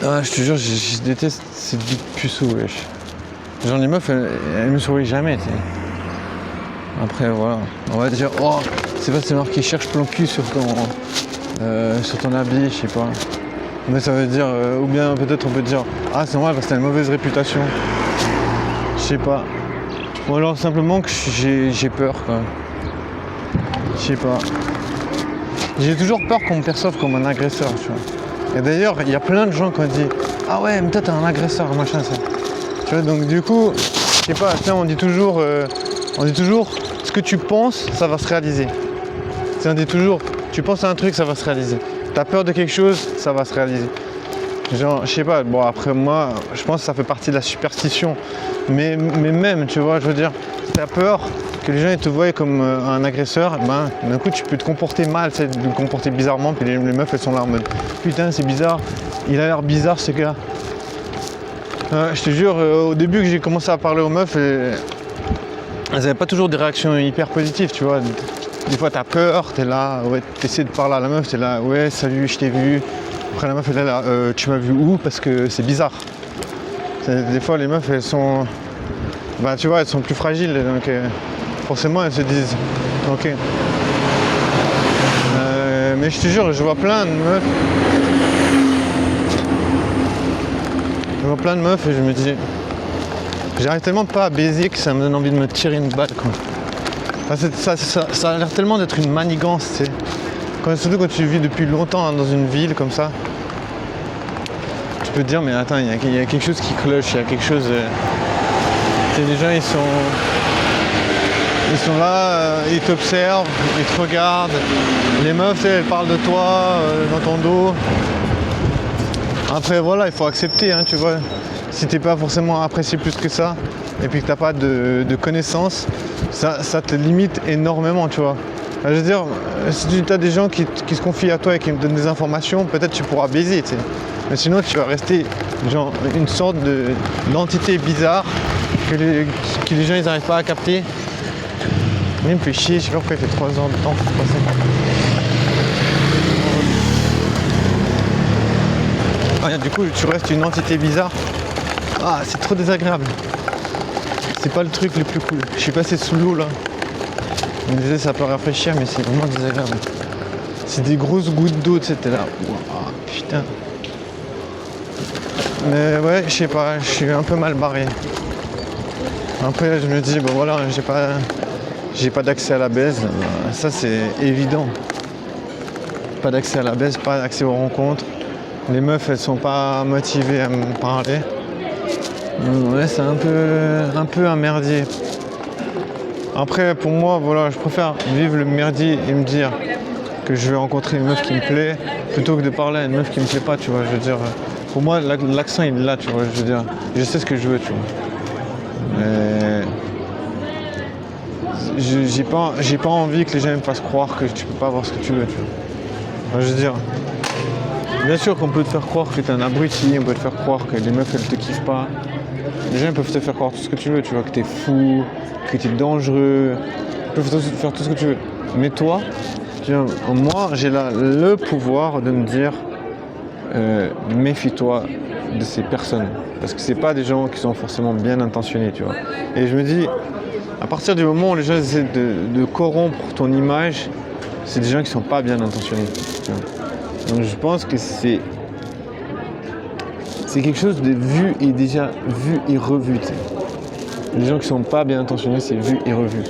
Ah, je te jure, je déteste cette vie de puceau, wesh. Genre les meufs, elles me sourient jamais, tu sais. Après, voilà. On va dire, oh, c'est marqué cherche plan cul sur ton habit, je sais pas. Mais ça veut dire, ou bien peut-être on peut dire, ah c'est normal parce que t'as une mauvaise réputation. Je sais pas. Ou alors simplement que j'ai peur, quoi. Je sais pas. J'ai toujours peur qu'on me perçoive comme un agresseur, tu vois. Et d'ailleurs, il y a plein de gens qui ont dit, ah ouais, mais toi t'es un agresseur, machin, ça. Tu vois, donc du coup, je sais pas, on dit toujours, ce que tu penses, ça va se réaliser. On dit toujours, tu penses à un truc, ça va se réaliser. T'as peur de quelque chose, ça va se réaliser. Genre, je sais pas, bon après moi, je pense que ça fait partie de la superstition. Mais même, tu vois, je veux dire, si t'as peur que les gens ils te voient comme un agresseur, ben d'un coup tu peux te comporter mal, tu sais, te comporter bizarrement, puis les meufs elles sont là en mode putain c'est bizarre, il a l'air bizarre ce gars. Je te jure, au début que j'ai commencé à parler aux meufs, elles n'avaient pas toujours des réactions hyper positives, tu vois. Des fois t'as peur, t'es là, ouais, t'essaies de parler à la meuf, t'es là, ouais salut, je t'ai vu. Après la meuf elle est là, tu m'as vu où? Parce que c'est bizarre. Des fois les meufs elles sont, bah tu vois, elles sont plus fragiles, donc forcément elles se disent, ok. Mais je te jure, je vois plein de meufs. Je vois plein de meufs et je me dis, j'arrive tellement pas à baiser que ça me donne envie de me tirer une balle, quoi. Enfin, ça a l'air tellement d'être une manigance, tu sais. Surtout quand tu vis depuis longtemps dans une ville comme ça, tu peux te dire, mais attends, il y a quelque chose qui cloche, il y a quelque chose. Tu sais, les gens, ils sont là, ils t'observent, ils te regardent. Les meufs, tu sais, elles parlent de toi dans ton dos. Après, voilà, il faut accepter, hein, tu vois. Si t'es pas forcément apprécié plus que ça, et puis que t'as pas de connaissances, ça te limite énormément, tu vois. Je veux dire, si tu as des gens qui se confient à toi et qui me donnent des informations, peut-être tu pourras baiser, tu sais. Mais sinon, tu vas rester genre une sorte d'entité bizarre que les gens ils n'arrivent pas à capter. Mais il me fait chier, je sais pas pourquoi il fait 3 heures de temps pour passer. Ah, du coup, tu restes une entité bizarre. Ah, c'est trop désagréable. C'est pas le truc le plus cool. Je suis passé sous l'eau là. Je me disais ça peut rafraîchir, mais c'est vraiment désagréable. C'est des grosses gouttes d'eau, tu sais, t'es là. Wow, putain. Mais ouais, je sais pas, je suis un peu mal barré. Après, je me dis, bon voilà, j'ai pas d'accès à la baise. Ça, c'est évident. Pas d'accès à la baise, pas d'accès aux rencontres. Les meufs, elles sont pas motivées à me parler. Ouais, c'est un peu un merdier. Après, pour moi, voilà, je préfère vivre le merdier et me dire que je vais rencontrer une meuf qui me plaît, plutôt que de parler à une meuf qui me plaît pas, tu vois. Je veux dire, pour moi, l'accent, il est là, tu vois. Je veux dire, je sais ce que je veux, tu vois. Mais j'ai pas envie que les gens me fassent croire que tu peux pas avoir ce que tu veux, tu vois. Enfin, je veux dire, bien sûr qu'on peut te faire croire que t'es un abruti, on peut te faire croire que les meufs, elles te kiffent pas. Les gens peuvent te faire croire tout ce que tu veux, tu vois, que t'es fou, que t'es dangereux, ils peuvent te faire tout ce que tu veux. Mais toi, moi, j'ai là le pouvoir de me dire, méfie-toi de ces personnes. Parce que c'est pas des gens qui sont forcément bien intentionnés, tu vois. Et je me dis, à partir du moment où les gens essaient de corrompre ton image, c'est des gens qui sont pas bien intentionnés, tu vois. Donc je pense que c'est quelque chose de vu et déjà vu et revu, tu sais. Les gens qui sont pas bien intentionnés, c'est vu et revu.